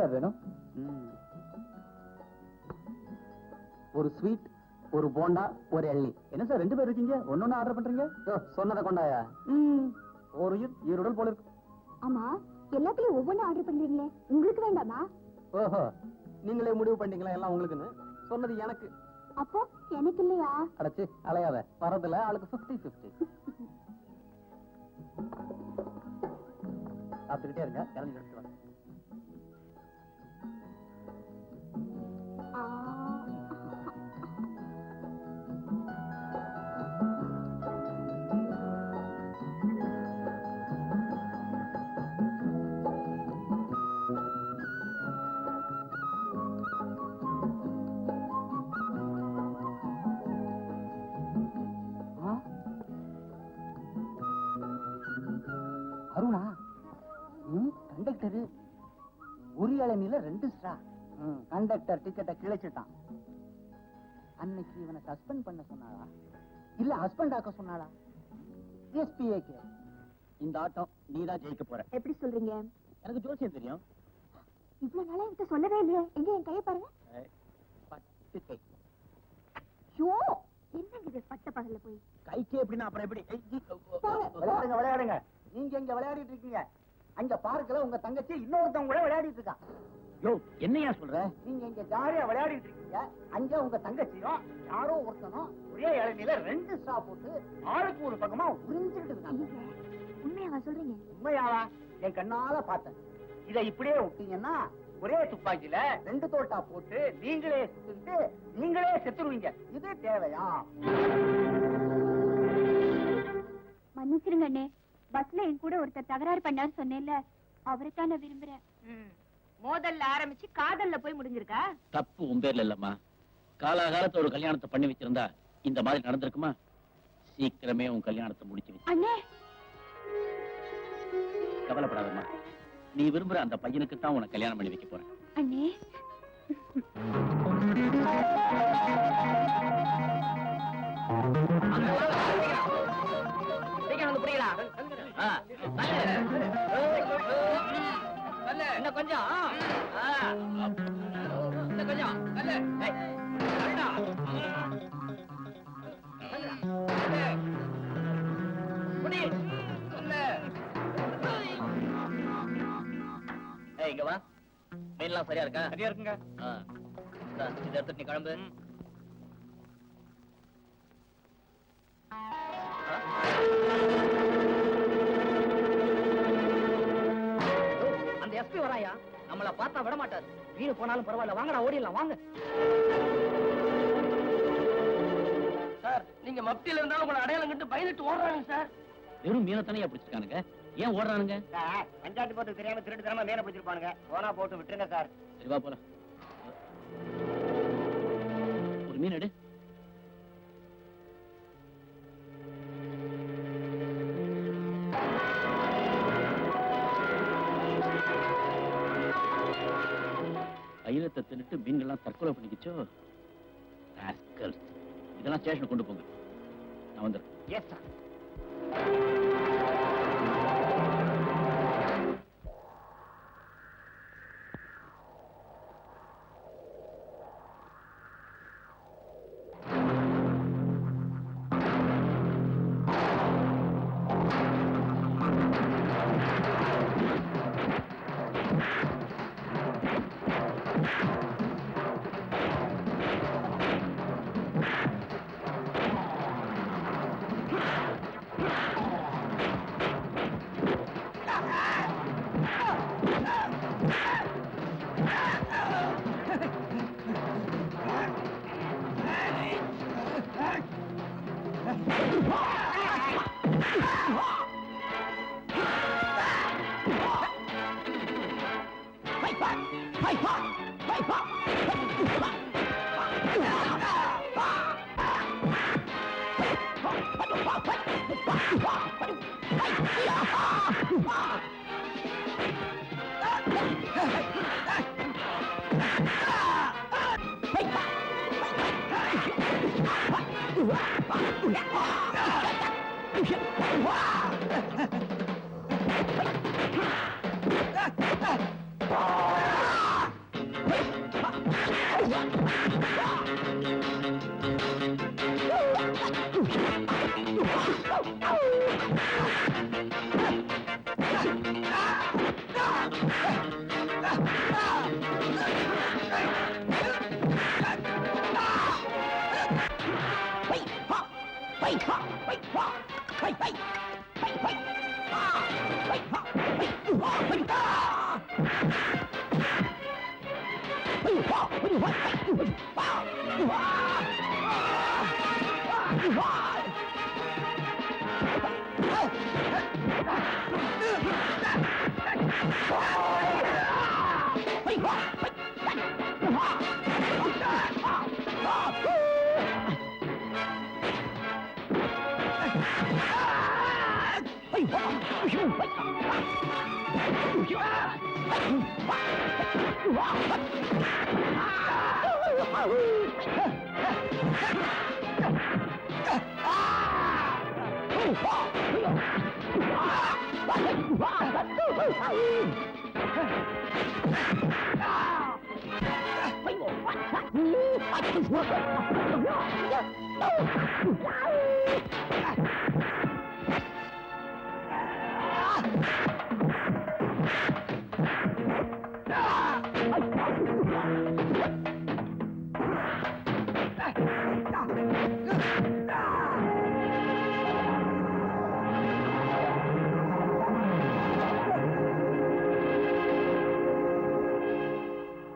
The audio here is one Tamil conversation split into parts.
சார் வேணும்? ஒரு ஸ்வீட், ஒரு போண்டா, ஒரு எள்ளி. என்ன சார் 2 பேர் இருக்கீங்க, ஒன்னொன்னு ஆர்டர் பண்றீங்க? சொன்னதை கொண்டாயா? ஒரு ஈரோடல் போல இருக்கு. ஆமா, எல்லாத்துலயும் ஒவ்வொன்னு ஆர்டர் பண்றீங்களே, உங்களுக்கு வேண்டாமா? ஓஹோ, நீங்களே முடிவு பண்ணீங்களா எல்லாம் உங்களுக்குன்னு? சொன்னது எனக்கு. அப்போ எனக்கு இல்லையா? அடைச்சு அலையாத, வரதுல ஆளுக்கு 50-50. சாப்பிட்டுக்கிட்டே இருங்க, கிளம்பி எடுத்து வாங்க. அருணா, கண்டக்டர் ஒரு இளநில 2 ஸ்ட்ரா. கண்டக்டர் டிக்கெட்டை கிழிச்சிட்டான். அன்னைக்கு இவனை சஸ்பெண்ட் பண்ண சொன்னாளா இல்ல ஹஸ்பண்ட் ஆக்க சொன்னாளா? எஸ்பிஏக்கு இந்த ஆட்டம் நீதான் ஜெயிக்க போற. எப்படி சொல்றீங்க? எனக்கு ஜோசியம் தெரியும். இவ்வளவு நாளா என்கிட்ட சொல்லவே இல்லையே. எங்க என் கையை பாருங்க. பட்டு கை. ஷோ, என்னங்க இது பட்ட பகல்ல போய் கைக்கே எப்படின்னா அப்புறம் எப்படி? விளையாடுங்க விளையாடுங்க. நீங்க எங்க விளையாடிட்டு இருக்கீங்க? அங்க பார்க்கல உங்க தங்கச்சி இன்னொருத்தவங்க கூட விளையாடிட்டு இருக்கா. யோ, என்னையா சொல்ற? நீங்க இங்க ஜாலியா விளையாடிட்டு இருக்கீங்க. அங்க உங்க தங்கச்சியும் யாரோ ஒருத்தனும் ஒரே இளநில 2 ஸ்ட்ரா போட்டு ஆளுக்கு ஒரு பக்கமா உறிஞ்சிட்டு இருக்காங்க. உண்மையாவா சொல்றீங்க? உண்மையாவா? என் கண்ணால பார்த்தேன். இதை இப்படியே விட்டீங்கன்னா ஒரே துப்பாக்கியில 2 தோட்டா போட்டு நீங்களே சுட்டுட்டு நீங்களே செத்துருவீங்க. இது தேவையா? மன்னிச்சிருங்க அண்ணே, பஸ்ல என் கூட ஒருத்தர் தகராறு பண்ணாரு சொன்னேன்ல, அவரைத்தான் நான் விரும்புறேன். மோதல்ல ஆரம்பிச்சு காதல்ல போய் முடிஞ்சிருக்கா? தப்பு உன் பேர்ல இல்லம்மா. காலாகாலத்துல ஒரு கல்யாணத்தை பண்ணி வச்சிருந்தா இந்த மாதிரி நடந்திருக்குமா? சீக்கிரமே உன் கல்யாணத்தை முடிச்சு வச்சு. அண்ணே, கவலைப்படாதம்மா, நீ விரும்புற அந்த பையனுக்கு தான் உனக்கு கல்யாணம் பண்ணி வைக்க போறேன். அண்ணே, இன்னும் கொஞ்சம் இன்னும் கொஞ்சம் இங்க வா. மீன்லாம் சரியா இருக்கா? சரியா இருக்குங்க. இதை எடுத்துட்டு நீ கிளம்பு. அந்த எஸ்பி வராயா, நம்மள பார்த்தா விட மாட்டாரு. வீடு போனாலும் பரவாயில்ல, வாங்கடா ஓடிடலாம் வாங்க. சார், நீங்க மப்தியில இருந்தாலும் உங்களை அடையாளம் கண்டு பயந்துட்டு ஓடுறாங்க சார். வெறும் மீனை தானே பிடிச்சிருக்கானுங்க, ஏன் ஓடுறானுங்க? பஞ்சாயத்து போட்டு தெரியாம திருட்டு தரமா மீனை பிடிச்சிருப்பானுங்க. போனா போட்டு விட்டுருங்க சார். சரி வா போலாம். ஒரு மீன் எடு. கையத்தை தின்னுட்டு மீன்கள்லாம் தற்கொலை பண்ணிக்கிச்சோ. இதெல்லாம் ஸ்டேஷனுக்கு கொண்டு போங்க, நான் வந்துடுறேன். Yes sir.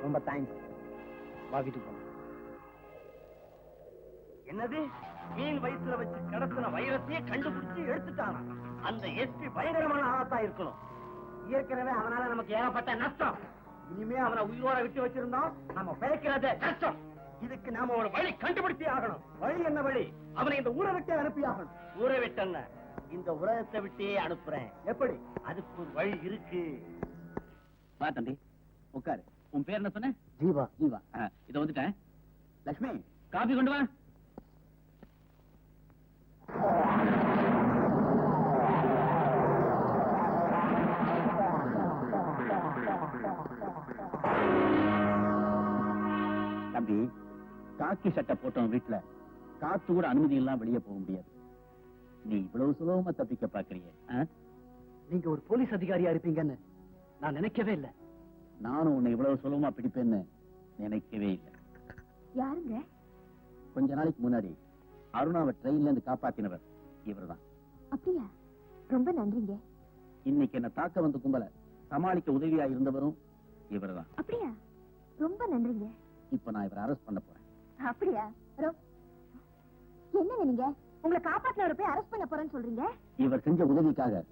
ரொம்ப தேங்க்ஸ். வா வீட்டுக்கு போலாம். என்னது மீன் வயிற்றுல வச்சு கடத்தின வைரத்தையே கண்டுபிடிச்சு எடுத்துட்டானா? அந்த எஸ்பி பயங்கரமான ஆளத்தா இருக்கணும். ஏற்கனவே அவனால நமக்கு ஏகப்பட்ட நஷ்டம். இனிமே அவனை உயிரோட விட்டு வச்சிருந்தோம் நம்ம பிழைக்கிறதே கஷ்டம். இதுக்கு நாம ஒரு வழி கண்டுபிடித்தே ஆகணும். வழி என்ன வழி? அவனை இந்த ஊரை விட்டே அனுப்பி ஆகணும். ஊரை விட்டன இந்த உலகத்தை விட்டே அனுப்புறேன். எப்படி? அதுக்கு ஒரு வழி இருக்கு. வா தம்பி உட்காரு. உன் பேர் என்ன சொன்ன? ஜீவா. ஜீவா. இத வந்துட்டேன். லட்சுமி, காபி கொண்டு வா. தம்பி, காக்கி சட்டை போட்டவன் வீட்டுல காத்து கூட அனுமதி எல்லாம் வெளியே போக முடியாது. நீ இவ்வளவு சுலபமா தப்பிக்க பாக்குறியே. நீங்க ஒரு போலீஸ் அதிகாரியா இருப்பீங்கன்னு நான் நினைக்கவே இல்லை. நானும் உன்னை இவ்வளவு சுலபமா பிடிப்பேன்னு நினைக்கவே இல்லை. யாருங்க? கொஞ்ச நாளைக்கு முன்னாடி அருணாவை ட்ரெயின்ல இருந்து காப்பாத்தினவர் இவர்தான். அப்படியா? ரொம்ப நன்றிங்க. இன்னைக்கு என்ன தாக்க வந்த கும்பல சமாளிக்க உதவியா இருந்தவரும் இவர்தான். அப்படியா? ரொம்ப நன்றிங்க. இப்ப நான் இவரை அரெஸ்ட் பண்ண போறேன். அப்படியா? என்னங்க நீங்க உங்களை காப்பாத்தினவரை போய் அரெஸ்ட் பண்ண போறேன்னு சொல்றீங்க? இவர் செஞ்ச உதவிக்காக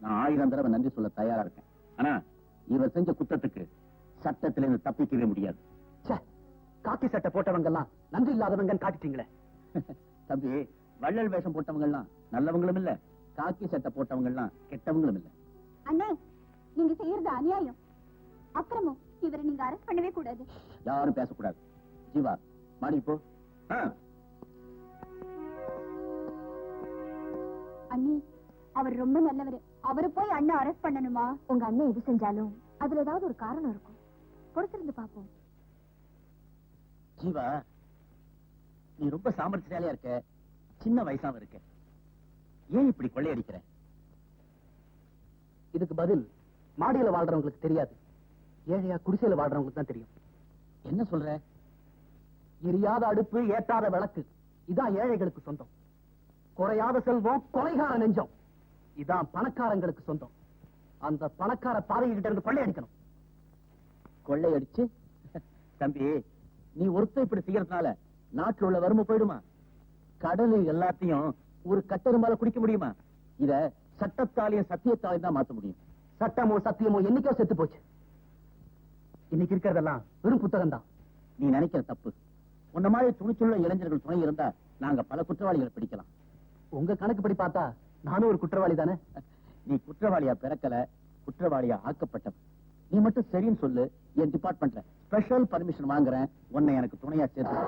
நான் 1000 தடவை நன்றி சொல்ல தயாரா இருக்கேன். ஆனா இவர் செஞ்ச குற்றத்துக்கு சட்டத்திலிருந்து தப்பிக்கவே முடியாது. காக்கி சட்டை போட்டவங்க எல்லாம் நன்றி இல்லாதவங்க காட்டிட்டீங்களே. தம்பி, வள்ளல் வேஷம் போட்டவங்க எல்லாம் நல்லவங்களும் இல்ல, காக்கி சட்டை போட்டவங்க எல்லாம் கெட்டவங்களும் இல்ல. அண்ணே, நீங்க செய்யறது அநியாயம், அக்கிரமம். இவரை நீங்க அரெஸ்ட் பண்ணவே கூடாது. யாரும் பேசக்கூடாது. ஜீவா, மாடி போ. அண்ணி, அவர் ரொம்ப நல்லவர். அவரை போய் அண்ணன் அரெஸ்ட் பண்ணணுமா? உங்க அண்ணன் எது செஞ்சாலும் அதுல ஏதாவது ஒரு காரணம் இருக்கும். பொறுத்திருந்து பாப்போம். ஜீவா, நீ ரொம்ப சாமர்த்தியாலியா இருக்க, சின்ன வயசாம இருக்க. ஏன் இப்படி கொள்ளையடிக்கிற? இதுக்கு பதில் மாடியில வாழ்றவங்களுக்கு தெரியாது, ஏழையா குடிசையில வாழ்றவங்களுக்கு தான் தெரியும். என்ன சொல்ற? எரியாத அடுப்பு, ஏற்றாத விளக்கு, இதான் ஏழைகளுக்கு சொந்தம். குறையாத செல்வம், கொலைகார நெஞ்சம், இதான் பணக்காரங்களுக்கு சொந்தம். அந்த பணக்கார பாதைகிட்ட இருந்து கொள்ளையடிக்கணும். கொள்ளையடிச்சு? தம்பி, நீ ஒருத்தர் இப்படி செய்யறதுனால நாட்டில் உள்ள வறுமை போயிடுமா? கடலு எல்லாத்தையும் ஒரு கட்டெரும்பால குடிக்க முடியுமா? இத சட்டத்தாலையும் சத்தியத்தாலையும் தான் மாத்த முடியும். சட்டமோ சத்தியமோ என்னைக்கோ செத்து போச்சு. இன்னைக்கு இருக்கிறதெல்லாம் வெறும் புத்தகம் தான். நீ நினைக்கிற தப்பு. உன்ன மாதிரி துணிச்சுள்ள இளைஞர்கள் துணை இருந்தா நாங்க பல குற்றவாளிகளை பிடிக்கலாம். உங்க கணக்குப்படி பார்த்தா நானும் ஒரு குற்றவாளி தானே. நீ குற்றவாளியா பிறக்கல, குற்றவாளியா ஆக்கப்பட்டவன். நீ மட்டும் சரின்னு சொல்லு, என் டிபார்ட்மெண்ட்ல ஸ்பெஷல் பர்மிஷன் வாங்குறேன், உன்னை எனக்கு துணையா சேர்த்து.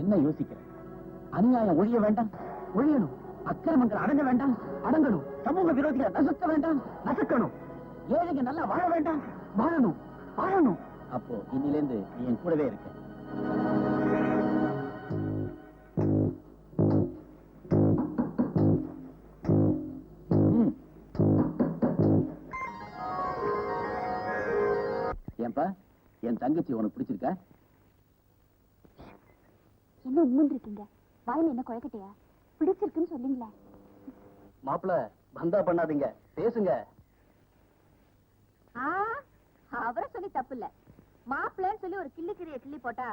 என்ன யோசிக்கிற? அநியாயம் ஒழிய வேண்டாம்? ஒழியணும். அக்கிரமங்கள் அடங்க வேண்டாம்? அடங்கணும். சமூக விரோதிகளை நசுக்க வேண்டாம்? நசுக்கணும். ஏழைங்க நல்லா வாழ வேண்டாம்? வாழணும் வாழணும். அப்போ இன்னிலேந்து நீ என் கூடவே இருக்க. ம். ஏன்பா என் தங்கச்சி உனக்கு பிடிச்சிருக்கா? என்ன உண்மன் இருக்கீங்க? வாயில என்ன குழக்கட்டையா? பிடிச்சிருக்குன்னு சொல்லுங்களேன். மாப்பிள பந்தா பண்ணாதீங்க, பேசுங்க. அவரை சொல்லி தப்பு இல்ல. மாப்பிள்ளைன்னு சொல்லி ஒரு கிள்ளி போட்டா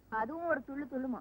அதுவும் ஒரு துள்ளு துள்ளுமா.